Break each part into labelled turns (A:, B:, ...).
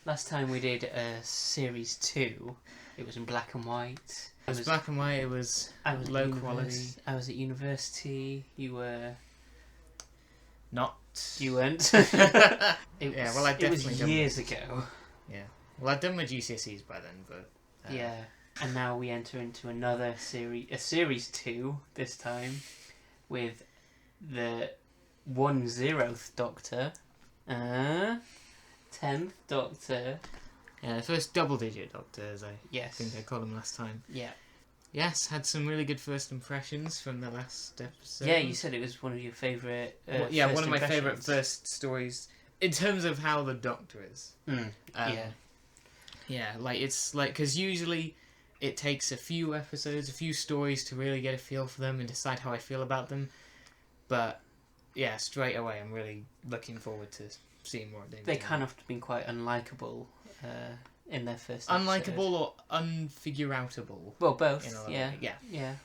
A: Last time we did series 2, it was in black and white.
B: It was black and white. It was low quality.
A: I was at university. You were
B: not.
A: You weren't.
B: I
A: It was years ago.
B: Yeah. Well, I'd done my GCSEs by then, but
A: yeah. And now we enter into another series, a series 2 this time, with the 10th Doctor, 10th Doctor.
B: Yeah, the first double-digit Doctor, as I
A: Yes.
B: think I called him last time.
A: Yeah.
B: Yes, had some really good first impressions from the last episode.
A: Yeah, you said it was one of your favourite.
B: One of my favourite first stories in terms of how the Doctor is. Yeah, like it's like because usually it takes a few episodes, a few stories to really get a feel for them and decide how I feel about them. But yeah, straight away, I'm really looking forward to seeing more of them.
A: They kind of been quite unlikable in their first.
B: Unlikable
A: episode.
B: or unfigure-outable.
A: Well, both.
B: Yeah.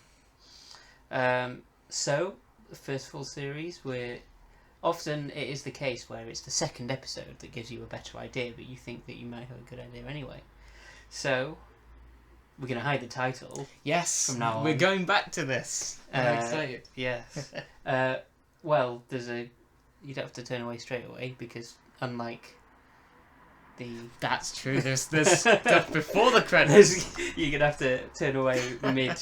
A: So the first full series, where often it is the case where it's the second episode that gives you a better idea, but you think that you might have a good idea anyway. So we're going to hide the title.
B: Yes,
A: from now on.
B: We're going back to this. I'm excited.
A: Yes. Well, you'd have to turn away straight away because unlike
B: That's true. There's stuff before the credits.
A: you're gonna have to turn away mid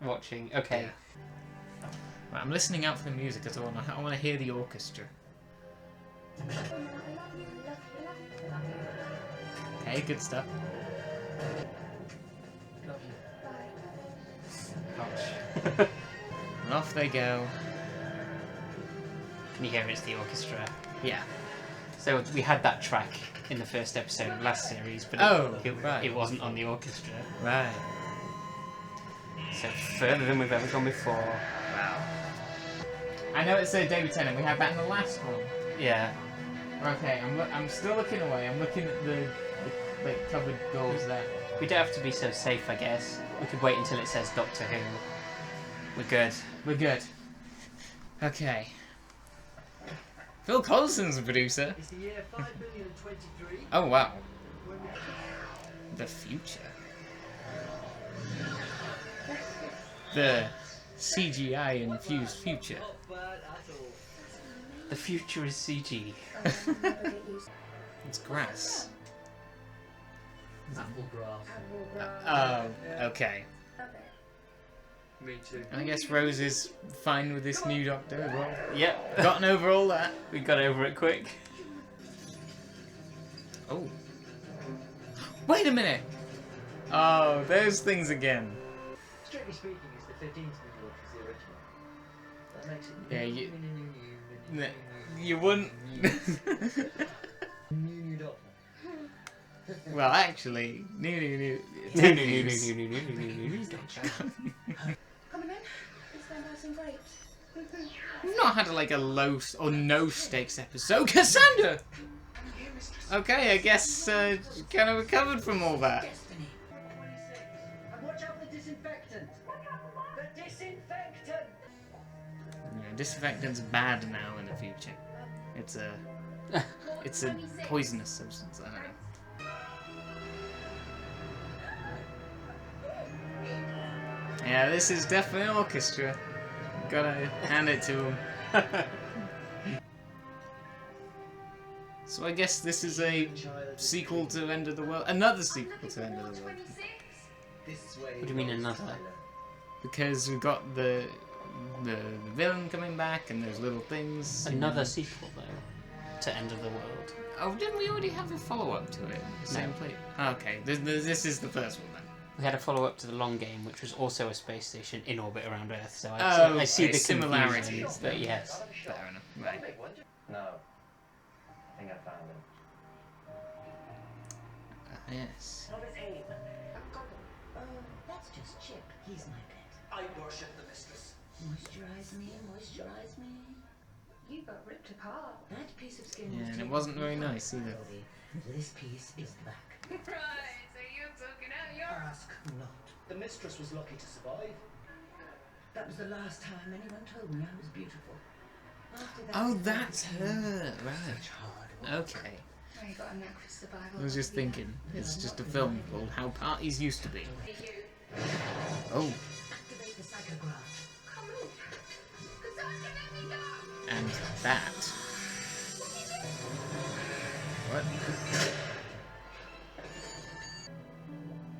A: watching. Okay.
B: Yeah. Right, I'm listening out for the music as well. I want to hear the orchestra. Okay, good stuff.
A: Ouch.
B: And off they go.
A: Can you hear it's the orchestra?
B: Yeah.
A: So we had that track in the first episode of last series, but it wasn't on the orchestra.
B: Right.
A: So further than we've ever gone before.
B: Wow. I know it's David Tennant. We had that in the last one.
A: Yeah.
B: Okay, I'm still looking away. I'm looking at the like covered doors there.
A: We don't have to be so safe, I guess. We could wait until it says Doctor Who. We're good.
B: We're good. Okay. Phil Collison's the producer.
C: It's the year 5,023.
B: Oh wow. The future. The CGI infused future.
C: Not bad at all.
A: The future is CG.
B: It's grass.
C: Apple grass.
B: Oh, okay.
C: Me too.
B: I guess Rose is fine with this new Doctor as well.
A: Yep.
B: Gotten over all that.
A: We got over it quick.
B: Oh. Wait a minute! Oh, those things again.
C: Strictly speaking, it's the 15th New York is the original. That makes it.
B: Yeah, you wouldn't.
C: New Doctor.
B: Well, actually, new.
A: Doctor.
D: Coming in? It's going to have some grapes.
B: We've not had like a low or no stakes episode. Cassandra! Okay, I guess kind of recovered from all that.
D: Destiny.
C: And watch out for the disinfectant. The disinfectant!
B: Yeah, disinfectant's bad now in the future. It's a poisonous substance. I don't know. Yeah, this is definitely an orchestra. Gotta hand it to him. So I guess this is a sequel to End of the World. Another sequel to End of the World.
A: What do you mean another?
B: Because we've got the villain coming back and those little things.
A: Another sequel, though, to End of the World.
B: Oh, didn't we already have a follow-up to it? Same place. Okay, this is the first one then.
A: We had a follow-up to the Long Game, which was also a space station in orbit around Earth, so
B: Oh,
A: I see
B: okay,
A: the
B: similarities
A: similarities,
B: there.
A: but yes.
B: Fair enough. Right.
E: No. I think I found him.
B: Yes.
D: That's just Chip. He's my pet.
C: I worship the mistress.
D: Moisturize me, moisturize me. You got ripped apart. That piece of skin
B: Yeah,
D: was
B: and it
D: taken
B: wasn't
D: from
B: very
D: you.
B: nice either.
D: This piece is back.
F: Right, so you're talking out your...
C: Ask not. The mistress was lucky to survive.
D: That was the last time anyone told me I was beautiful. After that,
B: Oh,
D: it's
B: that's
D: everything.
B: her. Right.
D: Such hard work.
B: Okay.
D: Oh, you got a knack for survival.
B: I was just thinking, it's just a film called How Parties Used to Be. Oh,
C: Activate the psychograph.
F: Come move. Cassandra, let me go.
B: and that. What?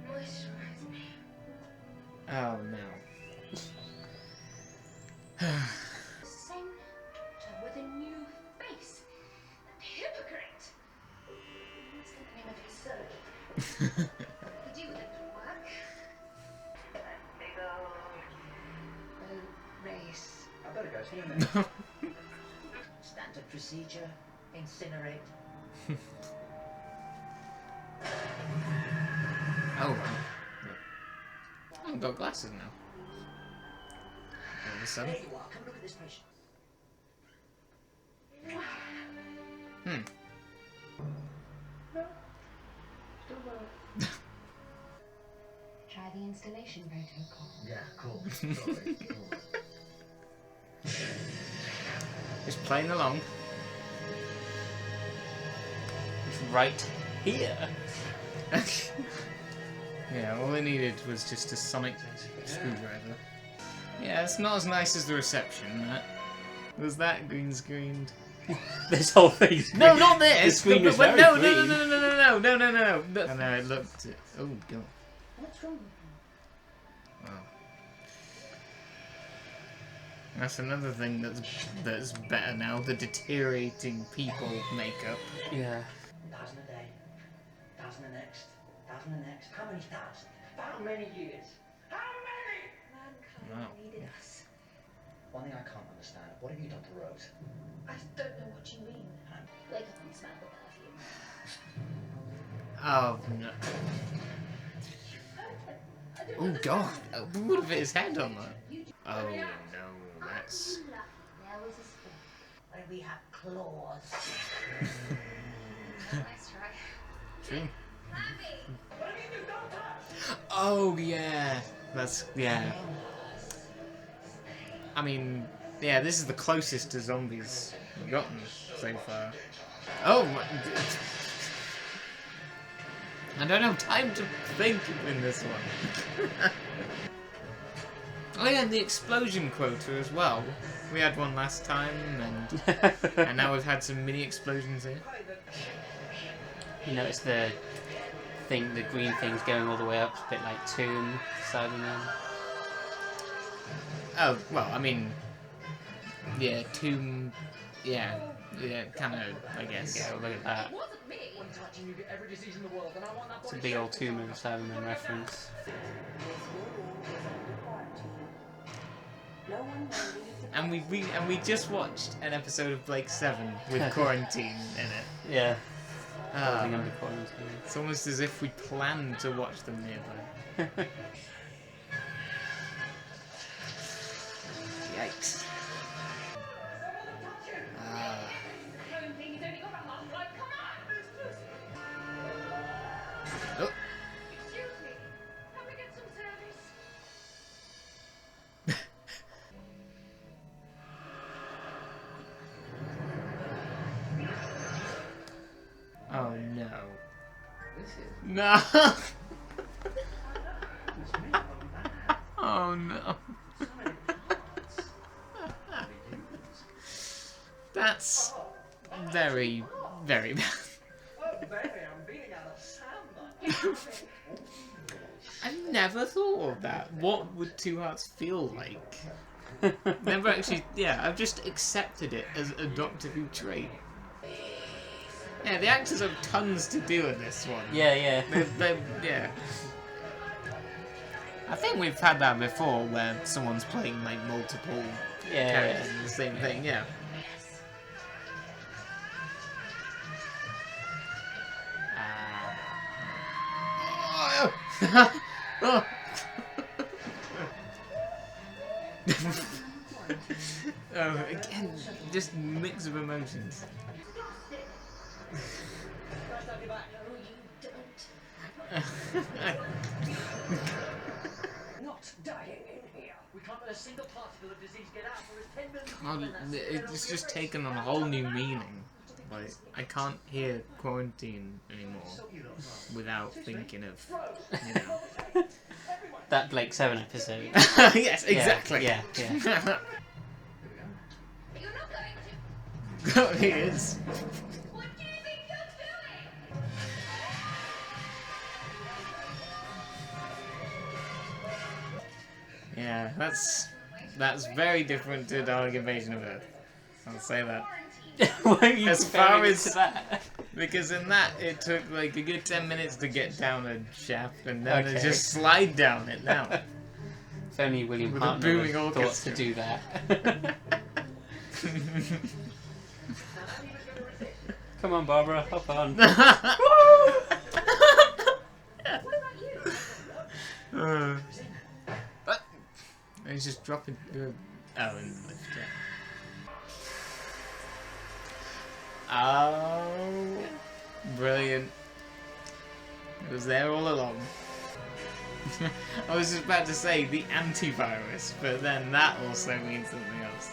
D: Moisturize me.
B: Oh no.
D: Sing with a new face. Hypocrite. What's the name of his surgery? Could you with it work? Big old race.
C: I've got to go. See you in a minute. Standard procedure. Incinerate.
B: Oh, wow. I've got glasses now. All of a sudden.
C: There you are. Come look at this patient.
B: Hmm.
D: Try the installation protocol.
C: Yeah, cool. Sorry, cool.
B: Just playing along.
A: It's right here.
B: Yeah, all I needed was just a sonic screwdriver. Yeah, it's not as nice as the reception, that. Was that green screened?
A: This whole thing's
B: No,
A: green.
B: not this!
A: The screen
B: no,
A: was
B: no,
A: very
B: no,
A: green.
B: no. And then I looked at... Oh, God.
C: What's wrong with him?
B: Wow. That's another thing that's better now, the deteriorating people makeup.
A: Yeah.
C: 1,000 a day. 1,000 the next. 1,000 the next. How many thousand? How many years? How many?
D: Mankind
B: Wow.
D: needed us.
C: One thing I can't understand. What have you done to Rose?
D: I don't know what you mean. They can't smell the perfume.
B: Oh, no. Oh, God. Who would have hit his head on that? Oh, no. That's...
D: There was a spin.
C: Why do we have claws?
D: Nice try.
B: True.
F: Abby.
C: What do you do? Don't touch!
B: Oh, yeah. That's... Yeah. I mean... Yeah, this is the closest to zombies we've gotten so far. Oh, I don't have time to think in this one. Oh yeah, and the explosion quota as well. We had one last time, and now we've had some mini explosions here.
A: You notice the green thing's going all the way up, a bit like Tomb, Cyberman.
B: Oh, well, I mean... Yeah, Tomb... Yeah, kind of, I guess.
A: Yeah, look at that.
F: Wasn't me.
C: One touching you get every disease in the world, and I want that
A: It's a
C: body
A: big old
C: shape.
A: Tomb and Cyberman reference.
B: And we just watched an episode of Blake 7 with quarantine in it.
A: Yeah.
B: Ah,
A: Holding under quarantine.
B: it's almost as if we planned to watch them nearby. Yikes. Ah.
F: Home thing, he's only got a half life. Come on.
B: Oh.
F: Excuse me. Can we get some service?
B: Oh no.
C: This is
B: No!
C: it's me, I'm bad.
B: Oh no.
C: So many parts.
B: That's very, very bad.
C: Oh, baby, I'm beating out of samba.
B: I've never thought of that. What would Two Hearts feel like? Never actually, yeah, I've just accepted it as a Doctor Who trait. Yeah, the actors have tons to do in this one.
A: Yeah, yeah.
B: Yeah. I think we've had that before where someone's playing like multiple
A: Yeah,
B: characters
A: yeah.
B: in the same thing, yeah. Oh. Oh, again, just mix of emotions.
C: Guys, don't be back.
D: No, you don't.
C: Not dying in here. We can't let a single particle of disease get out for us 10 million people.
B: God,
C: and that's it.
B: it's just taken on a whole new meaning. Like, I can't hear Quarantine anymore without thinking of, you know.
A: That Blake 7 episode.
B: Yes, exactly.
A: Yeah, yeah.
F: You're not going to.
B: He is.
F: What do you think you're doing?
B: Yeah, that's very different to Dalek Invasion of Earth. I'll say that.
A: Why are you
B: As far
A: comparing it
B: as-
A: to that?
B: Because in that, it took like a good 10 minutes to get down a shaft, and then
A: Okay.
B: they just slide down it now.
A: If only William
B: With a
A: Hartnell
B: booming
A: had thought
B: orchestra.
A: to do that. Come on, Barbara, hop on.
F: What about you?
B: But he's just dropping. Oh, in the lift, yeah. Oh, brilliant! It was there all along. I was just about to say the antivirus, but then that also means something else.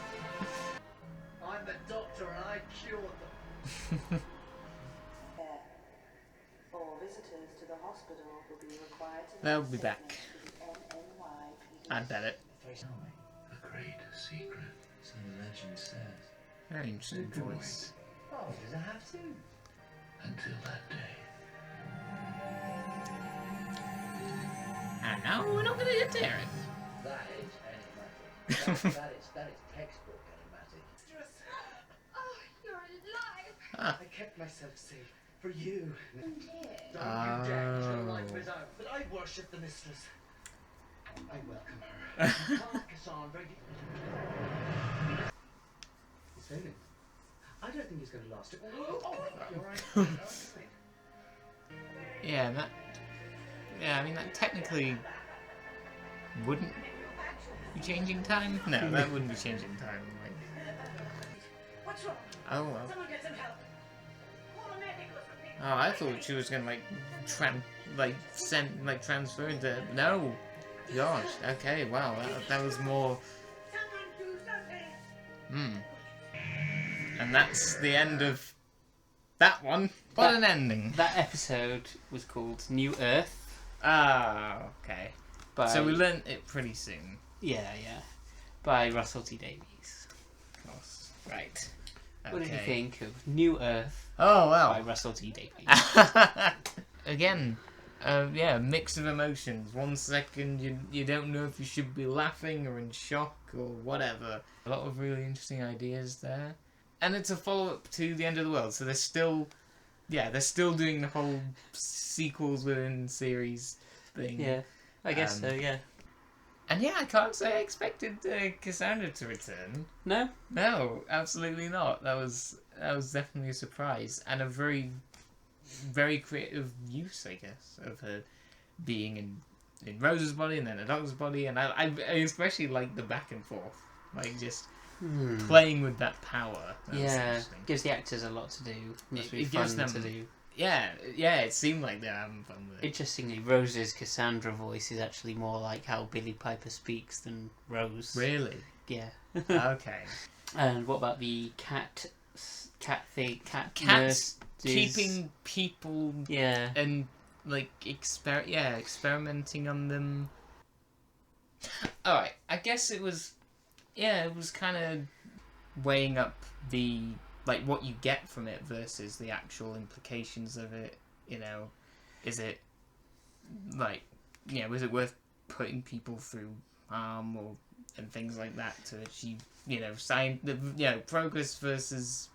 C: I'm the doctor and I cured them.
G: All visitors to the hospital will be required to
B: They'll be back.
G: to the NNYPD.
B: I bet it.
H: A great secret. So the legend says.
B: Very interesting voice.
C: Oh, does it have to?
H: Until that day.
B: And now we're not going to get there.
C: That is enigmatic. that is textbook enigmatic.
F: Oh, you're alive.
B: Ah.
C: I kept myself safe for you.
F: Oh dear.
C: Don't you dare put your life
B: Oh.
C: is out. But I worship the mistress. I welcome her. Cassandra. He's failing. I don't think he's going to last it. Oh, you're right.
B: Yeah, that. Yeah, I mean that technically wouldn't be changing time. No, that wouldn't be changing time. Like,
C: What's wrong?
B: oh well.
C: Someone get some help. Call a medic or something.
B: Oh, I thought she was gonna transfer into. No, gosh. Okay, wow. That was more.
C: Someone do something.
B: And that's the end of that one. What an ending.
A: That episode was called New Earth.
B: Ah, okay.
A: By,
B: So we learnt it pretty soon.
A: Yeah, by Russell T Davies.
B: Of course. Right.
A: What did you
B: Okay.
A: think of New Earth
B: Oh,
A: by
B: well.
A: Russell T Davies?
B: Again, yeah, mix of emotions. 1 second you don't know if you should be laughing or in shock or whatever. A lot of really interesting ideas there. And it's a follow-up to The End of the World, so they're still doing the whole sequels within series thing.
A: Yeah, I guess so, yeah.
B: And yeah, I can't say I expected Cassandra to return.
A: No?
B: No, absolutely not. That was definitely a surprise and a very, very creative use, I guess, of her being in Rose's body and then a dog's body, and I especially like the back and forth, like just playing with that power. That was
A: Yeah,
B: interesting.
A: gives the actors a lot to do. Must be
B: It gives
A: fun
B: them-
A: to do.
B: Yeah, it seemed like they're having fun with it.
A: Interestingly, Rose's Cassandra voice is actually more like how Billy Piper speaks than Rose.
B: Really?
A: Yeah.
B: Okay.
A: And what about the cat thing? Cat
B: Cats
A: nurse
B: keeping people
A: Yeah.
B: and like experimenting on them. Alright, I guess it was kind of weighing up the what you get from it versus the actual implications of it, is it is it worth putting people through harm and things like that to achieve progress versus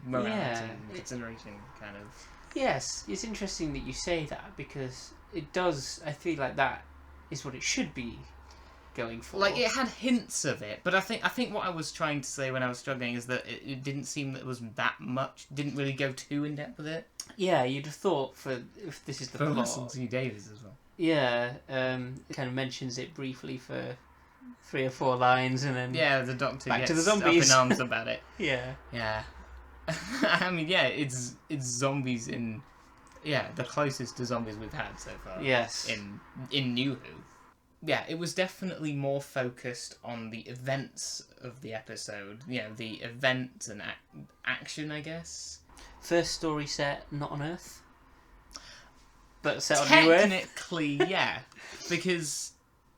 B: morality and consideration kind of.
A: Yes, it's interesting that you say that because it does. I feel like that is what it should be going for.
B: It had hints of it, but I think what I was trying to say when I was struggling is that it didn't seem that it was that much. Didn't really go too in depth with it.
A: Yeah, you'd have thought if this is the
B: For
A: plot.
B: Russell T Davies as well.
A: Yeah, it kind of mentions it briefly for 3 or 4 lines, and then
B: Yeah, the Doctor
A: Back
B: gets
A: to the zombies.
B: up in arms about it.
A: yeah,
B: Yeah. I mean, yeah, it's zombies in the closest to zombies we've had so far.
A: yes,
B: In New Who. it was definitely more focused on the events of the episode. You know, the event and action, I guess.
A: First story set not on Earth, but set on New Earth.
B: Technically, yeah, because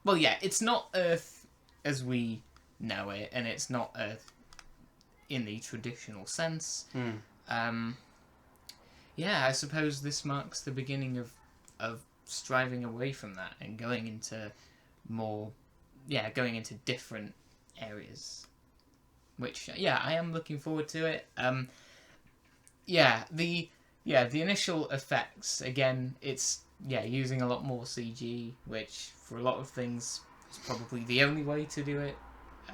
B: it's not Earth as we know it, and it's not Earth in the traditional sense. I suppose this marks the beginning of striving away from that and going into different areas, which I am looking forward to it. The initial effects, again, it's using a lot more CG, which for a lot of things is probably the only way to do it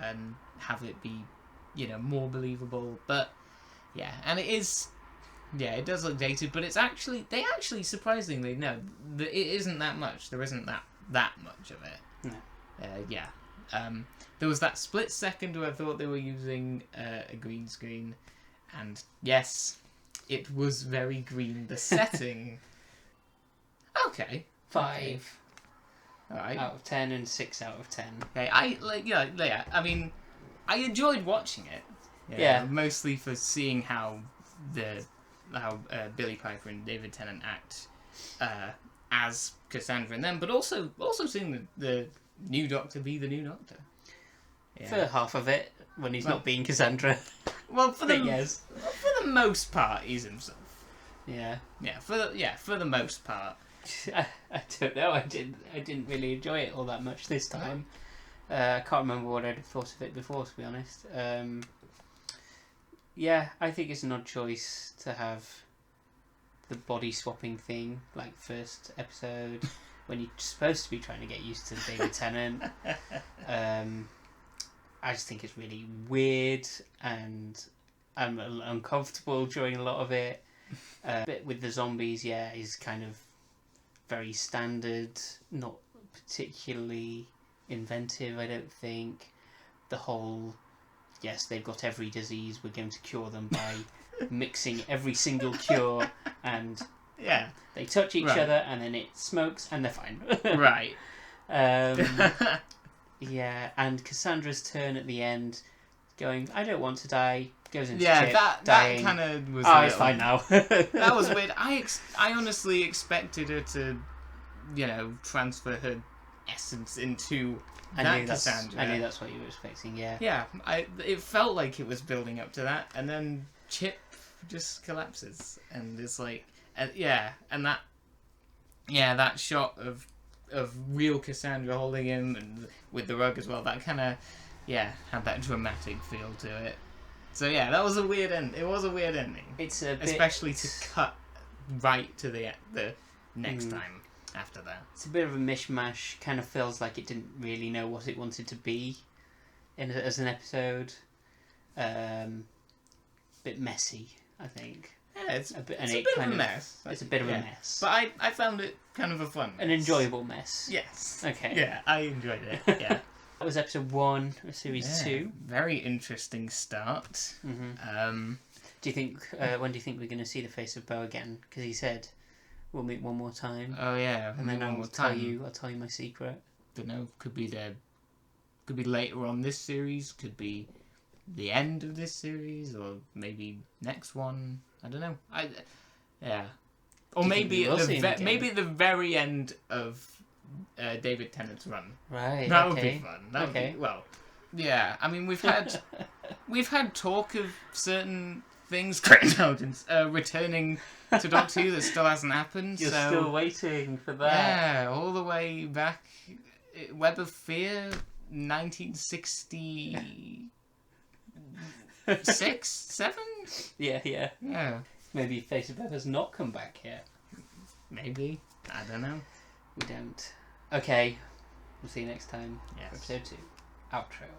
B: and have it be more believable. But and it is, it does look dated, but they actually surprisingly, no, it isn't that much. There isn't that much of it.
A: No.
B: There was that split second where I thought they were using a green screen, and yes, it was very green. The setting. Okay.
A: 5
B: All right.
A: out of 10 and 6 out of 10.
B: Okay, I mean, I enjoyed watching it.
A: Yeah.
B: Mostly for seeing how Billy Piper and David Tennant act as Cassandra and them, but also seeing the new Doctor be the new Doctor. Yeah.
A: For half of it, when he's not being Cassandra.
B: Well, for the most part, he's himself.
A: Yeah.
B: Yeah, for the most part.
A: I don't know. I didn't really enjoy it all that much this time. I can't remember what I'd thought of it before, to be honest. I think it's an odd choice to have the body swapping thing, like first episode, when you're supposed to be trying to get used to David Tennant. I just think it's really weird, and I'm uncomfortable during a lot of it. Bit with the zombies, is kind of very standard, not particularly inventive, I don't think. The whole, yes, they've got every disease, we're going to cure them by mixing every single cure, and they touch each other, and then it smokes, and they're fine.
B: Right.
A: And Cassandra's turn at the end, going, I don't want to die, goes into
B: chip,
A: that
B: dying. That kind of was.
A: It's fine now.
B: That was weird. I honestly expected her to, transfer her essence into Cassandra.
A: I knew that's what you were expecting. Yeah.
B: Yeah. It felt like it was building up to that, and then Chip just collapses, and it's like, and that shot of real Cassandra holding him and with the rug as well. That kind of had that dramatic feel to it. So that was a weird end. It was a weird ending.
A: It's a bit...
B: especially to cut right to the next time after that.
A: It's a bit of a mishmash. Kind of feels like it didn't really know what it wanted to be as an episode. Bit messy, I think.
B: Yeah, it's a bit of a mess.
A: It's a bit of a mess.
B: But I found it kind of a fun mess.
A: An enjoyable mess.
B: Yes.
A: Okay.
B: Yeah, I enjoyed it. Yeah.
A: That was episode 1 of series 2.
B: Very interesting start.
A: Mm-hmm. Do you think? When do you think we're going to see the face of Bo again? Because he said we'll meet one more time.
B: Oh yeah,
A: and then I'll tell you my secret.
B: Don't know. Could be later on this series. Could be the end of this series, or maybe next one. I don't know. Or maybe maybe at the very end of David Tennant's run.
A: Right.
B: That would be fun. That would be, well, yeah. I mean, we've had talk of certain things, great intelligence, returning to Doctor Who that still hasn't happened.
A: You're still waiting for that.
B: Yeah, all the way back, Web of Fear, 1966, 7.
A: Yeah. Maybe Face of Web has not come back yet.
B: Maybe. I don't know.
A: We don't. Okay. We'll see you next time.
B: Yes.
A: For episode 2. Outro.